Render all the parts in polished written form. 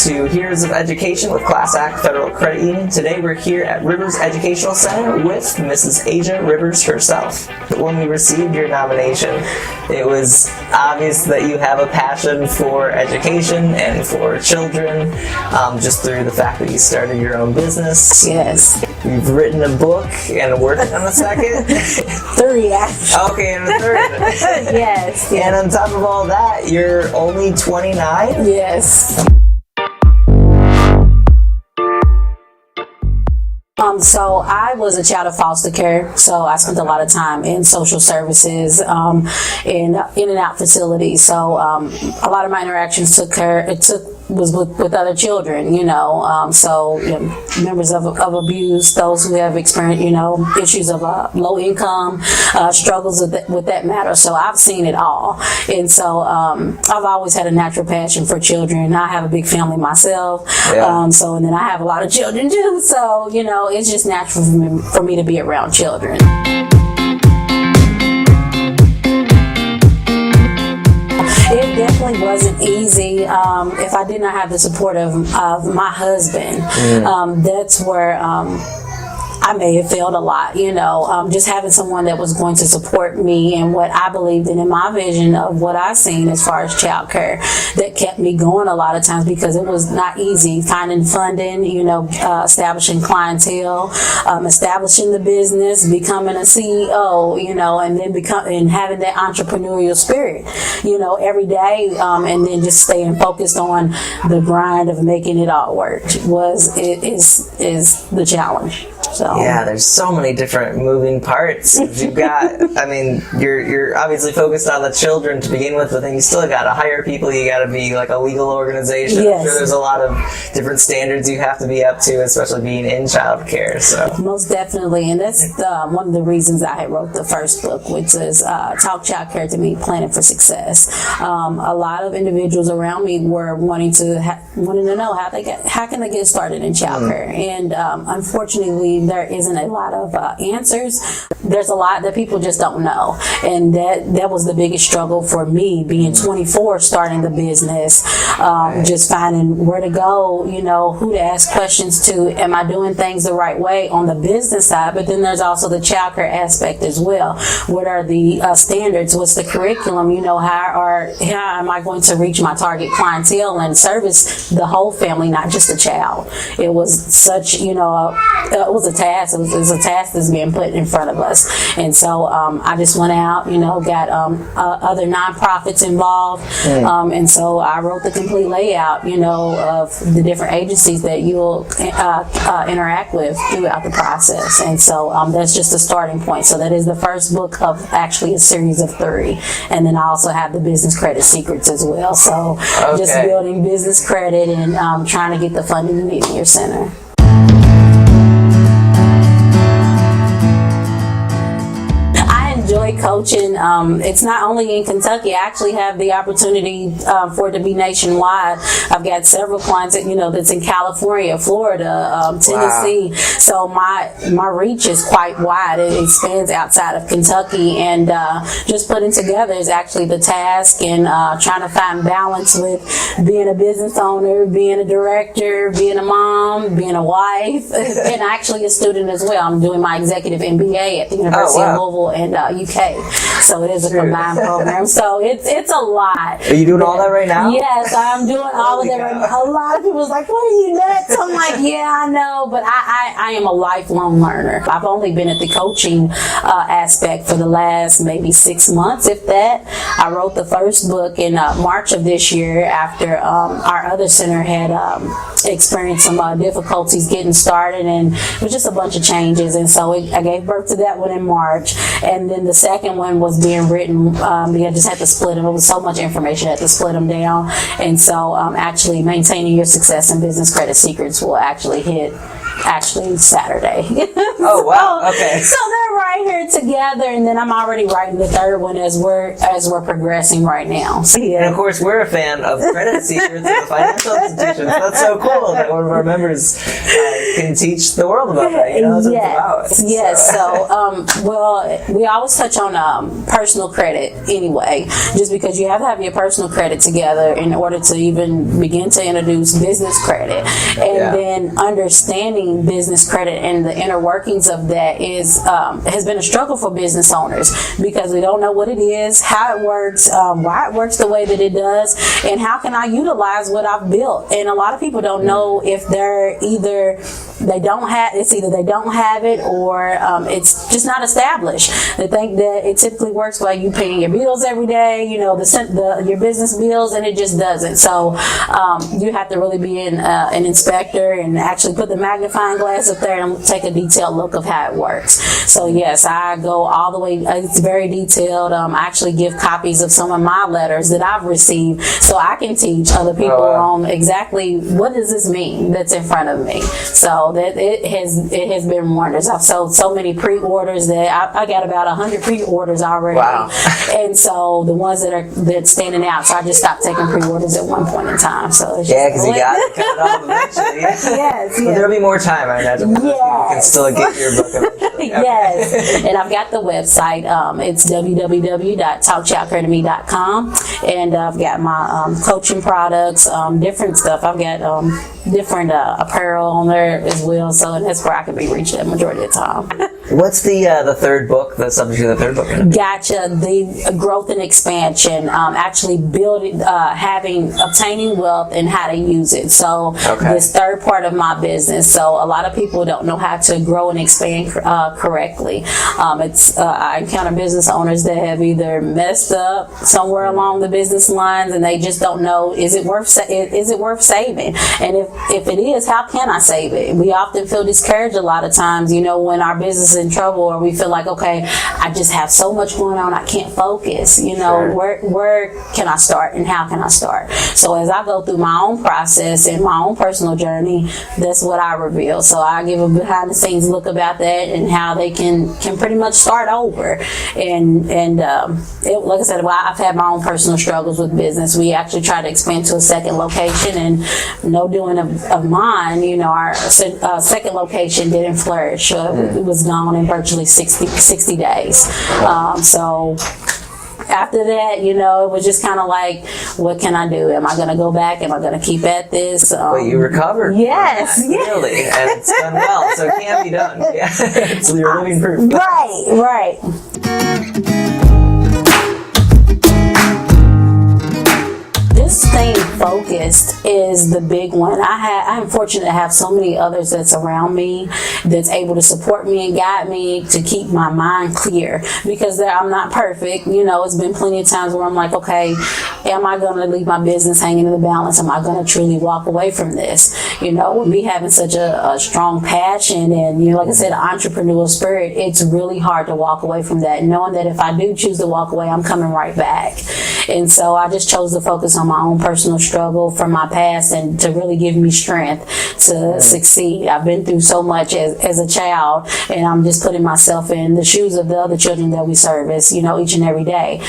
to Heroes of Education with Class Act Federal Credit Union. Today we're here at Rivers Educational Center with Mrs. Asia Rivers herself. When we received your nomination, it was obvious that you have a passion for education and for children, just through the fact that you started your own business. Yes. You've written a book and are working on a second. 3, actually. Okay, and a third. Yes. And on top of all that, you're only 29? Yes. So I was a child of foster care, so I spent a lot of time in social services, in and out facilities. So a lot of my interactions was with other children, so members of abuse, those who have experienced, issues of low income, struggles with that matter. So I've seen it all. And so I've always had a natural passion for children. I have a big family myself. Yeah. And then I have a lot of children too. So, it's just natural for me to be around children. It definitely wasn't easy if I did not have the support of my husband. That's where I may have failed a lot, just having someone that was going to support me and what I believed in my vision of what I seen as far as child care, that kept me going a lot of times, because it was not easy finding funding, establishing clientele, establishing the business, becoming a CEO, and then having that entrepreneurial spirit, every day, and then just staying focused on the grind of making it all work is the challenge. So. Yeah, there's so many different moving parts. You've got, you're obviously focused on the children to begin with, but then you still got to hire people. You got to be like a legal organization. Yes. I'm sure there's a lot of different standards you have to be up to, especially being in childcare. So most definitely, and that's one of the reasons I had wrote the first book, which is Talk Child Care to Me: Planning for Success. A lot of individuals around me were wanting to know how can they get started in child care, and unfortunately, there isn't a lot of answers. There's a lot that people just don't know, and that was the biggest struggle for me, being 24, starting the business, just finding where to go, who to ask questions to. Am I doing things the right way on the business side? But then there's also the child care aspect as well. What are the standards? What's the curriculum? How am I going to reach my target clientele and service the whole family, not just the child? It was such, it was a task. It was a task that's being put in front of us. And so I just went out, got other nonprofits involved. And so I wrote the complete layout, of the different agencies that you'll interact with throughout the process. And so that's just a starting point. So that is the first book of actually a series of 3. And then I also have the Business Credit Secrets as well. So just building business credit and trying to get the funding you need in your center. Enjoy coaching. It's not only in Kentucky. I actually have the opportunity for it to be nationwide. I've got several clients that's in California, Florida, Tennessee. Wow. So my reach is quite wide. It expands outside of Kentucky, and just putting together is actually the task, and trying to find balance with being a business owner, being a director, being a mom, being a wife, and actually a student as well. I'm doing my executive MBA at the University of Louisville and UK. So it is a combined program. So it's a lot. Are you doing all that right now? Yes, I'm doing all of that right now. A lot of people's like, what are you nuts? I'm like, yeah, I know, but I am a lifelong learner. I've only been at the coaching aspect for the last maybe 6 months, if that. I wrote the first book in March of this year after our other center had experienced some difficulties getting started, and it was just a bunch of changes. And so I gave birth to that one in March. And then the second one was being written. I just had to split them. It was so much information, I had to split them down. And so actually Maintaining Your Success in Business Credit Secrets will actually hit Saturday. Oh, wow. Okay. So they're right right here together, and then I'm already writing the third one as we're progressing right now. So, And of course, we're a fan of credit secrets at the financial institutions. That's so cool that one of our members can teach the world about that. You know, that's what it's about. Yes. So, well, we always touch on personal credit anyway, just because you have to have your personal credit together in order to even begin to introduce business credit. And then understanding business credit and the inner workings of that has been a struggle for business owners, because we don't know what it is, how it works, why it works the way that it does, and how can I utilize what I've built. And a lot of people don't know if they don't have it, or it's just not established. They think that it typically works by you paying your bills every day, you know, your business bills, and it just doesn't. So you have to really be an inspector and actually put the magnifying glass up there and take a detailed look of how it works. So yes, I go all the way. It's very detailed. I actually give copies of some of my letters that I've received, so I can teach other people on exactly what does this mean that's in front of me. So that it has been wonders. I've sold so many pre-orders that I got about 100 pre-orders already. Wow. And so the ones that's standing out, so I just stopped taking pre-orders at one point in time. So it's because you got to cut it off eventually. Yes. But there'll be more time, I imagine. Yes. You can still get your book eventually. Yes. And I've got the website. It's www.talkchildacademy.com, and I've got my coaching products, different stuff. I've got different apparel on there as well. So, and that's where I can be reached at majority of the time. What's the third book? The subject of the third book? Gotcha. The growth and expansion. Actually building, obtaining wealth and how to use it. So this third part of my business. So a lot of people don't know how to grow and expand correctly. I encounter business owners that have either messed up somewhere along the business lines, and they just don't know, is it worth saving? And if it is, how can I save it? We often feel discouraged a lot of times, you know, when our business is in trouble, or we feel like, okay, I just have so much going on, I can't focus. You know, where can I start and how can I start? So as I go through my own process and my own personal journey, that's what I reveal. So I give a behind the scenes look about that and how they can pretty much start over. And like I said, I've had my own personal struggles with business. We actually tried to expand to a second location, and no doing of mine, you know, our second location didn't flourish. It was gone in virtually 60 days. So after that, you know, it was just kind of like, what can I do? Am I going to go back? Am I going to keep at this? But you recovered. Yes. Really. And it's done well, so it can be done. Yeah. So you're living proof. Right. Staying focused is the big one. I'm fortunate to have so many others that's around me that's able to support me and guide me to keep my mind clear, because I'm not perfect. You know, it's been plenty of times where I'm like, okay, am I going to leave my business hanging in the balance? Am I going to truly walk away from this? You know, with me having such a strong passion and, you know, like I said, entrepreneurial spirit, it's really hard to walk away from that, knowing that if I do choose to walk away, I'm coming right back. And so I just chose to focus on my own personal struggle from my past and to really give me strength to succeed. I've been through so much as a child, and I'm just putting myself in the shoes of the other children that we service, you know, each and every day.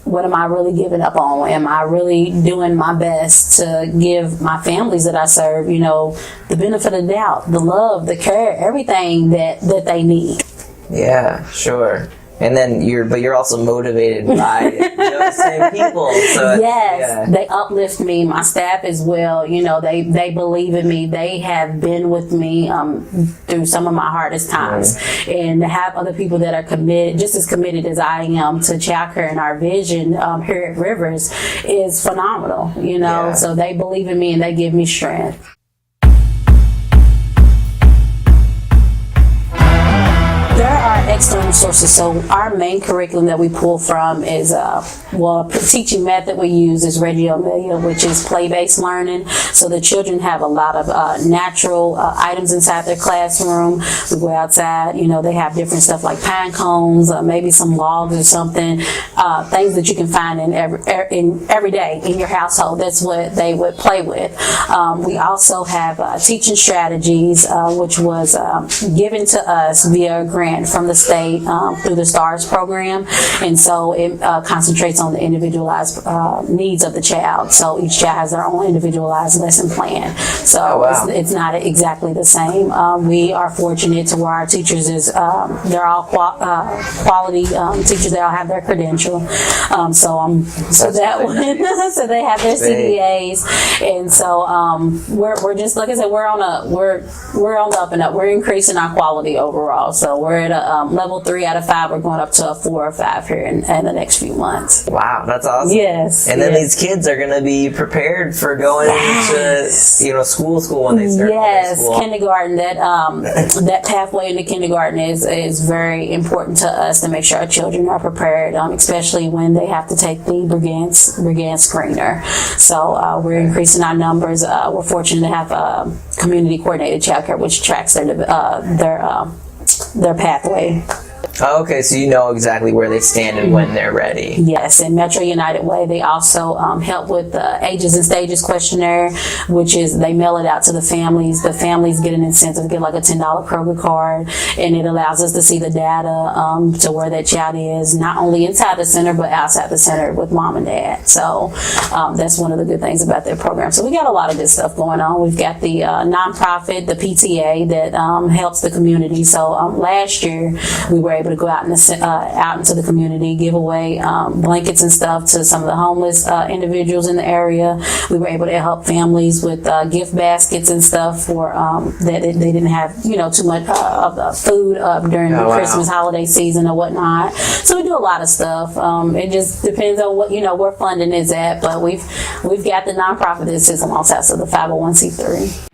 What am I really giving up on? Am I really doing my best to give my families that I serve, you know, the benefit of the doubt, the love, the care, everything that they need? Yeah, sure. And then you're also motivated by those same people. So they uplift me. My staff as well. You know, they believe in me. They have been with me through some of my hardest times. And to have other people that are committed, just as committed as I am to childcare and our vision here at Rivers, is phenomenal. You know, so they believe in me and they give me strength. There are external sources. So our main curriculum that we pull from is, teaching method we use is Reggio Emilia, which is play-based learning. So the children have a lot of natural items inside their classroom. We go outside, you know, they have different stuff like pine cones, maybe some logs or something, things that you can find in every day in your household. That's what they would play with. We also have teaching strategies, which was given to us via a grant from the state through the STARS program, and so it concentrates on the individualized needs of the child. So each child has their own individualized lesson plan. So Oh, wow. it's not exactly the same. We are fortunate to where our teachers is they're all quality teachers. They all have their credential. So that one, so they have their CDAs, and so we're just, like I said, we're on the up and up. We're increasing our quality overall. So we're at a level 3 out of 5. We're going up to a 4 or 5 here in the next few months. Wow, that's awesome. Yes. And then yes. these kids are going to be prepared for going to, school when they start Yes, school. kindergarten. That pathway into kindergarten is very important to us to make sure our children are prepared, especially when they have to take the Brigand screener. So we're increasing our numbers. We're fortunate to have community coordinated childcare, which tracks their pathway. Oh, okay, so you know exactly where they stand and when they're ready. Yes, in Metro United Way, they also help with the Ages and Stages questionnaire, which is they mail it out to the families. The families get an incentive to get like a $10 Kroger card, and it allows us to see the data to where that child is, not only inside the center, but outside the center with mom and dad. So that's one of the good things about their program. So we got a lot of good stuff going on. We've got the nonprofit, the PTA, that helps the community. So last year, we were able to go out into the community, give away blankets and stuff to some of the homeless individuals in the area. We were able to help families with gift baskets and stuff for that they didn't have too much of the food during the Christmas holiday season or whatnot. So we do a lot of stuff. It just depends on what where funding is at, but we've got the nonprofit that sits alongside, so the 501c3.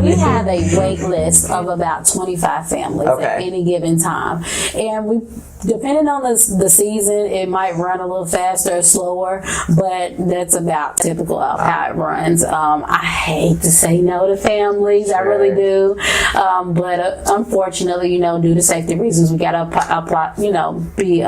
We have a wait list of about 25 families at any given time. And depending on the season, it might run a little faster or slower, but that's about typical of how it runs. I hate to say no to families, I really do. But unfortunately, due to safety reasons, we got to apply, be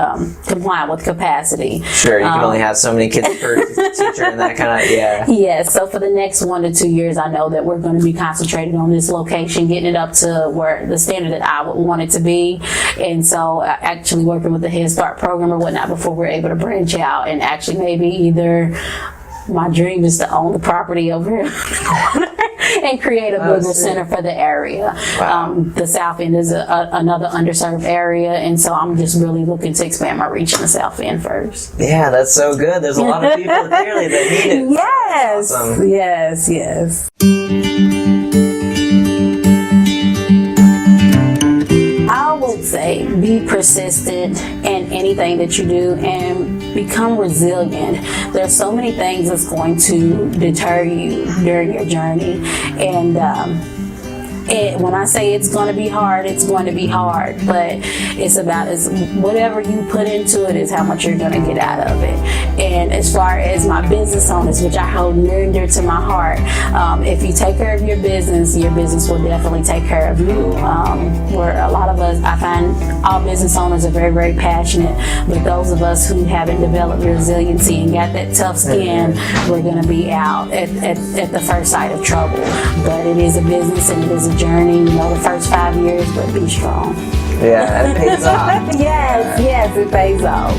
compliant with capacity. Sure, you can only have so many kids per teacher and that kind of, Yes, so for the next 1 to 2 years, I know that we're going to be concentrated on this location, getting it up to where the standard that I would want it to be. And so actually working with the Head Start program or whatnot before we're able to branch out, and actually maybe either my dream is to own the property over here and create a bigger center for the area. The South End is another underserved area, and so I'm just really looking to expand my reach in the South End first. Yeah, that's so good. There's a lot of people clearly that need it. Yes, Awesome. yes. I would say be persistent in anything that you do and become resilient. There's so many things that's going to deter you during your journey, and when I say it's going to be hard, it's going to be hard, but it's about whatever you put into it is how much you're going to get out of it. And as far as my business owners, which I hold near and dear to my heart, if you take care of your business will definitely take care of you. Where a lot of us, I find all business owners are very, very passionate, but those of us who haven't developed resiliency and got that tough skin, we're going to be out at the first sight of trouble. But it is a business and it is a journey, the first 5 years, but be strong. Yeah, it pays off. Yes, it pays off.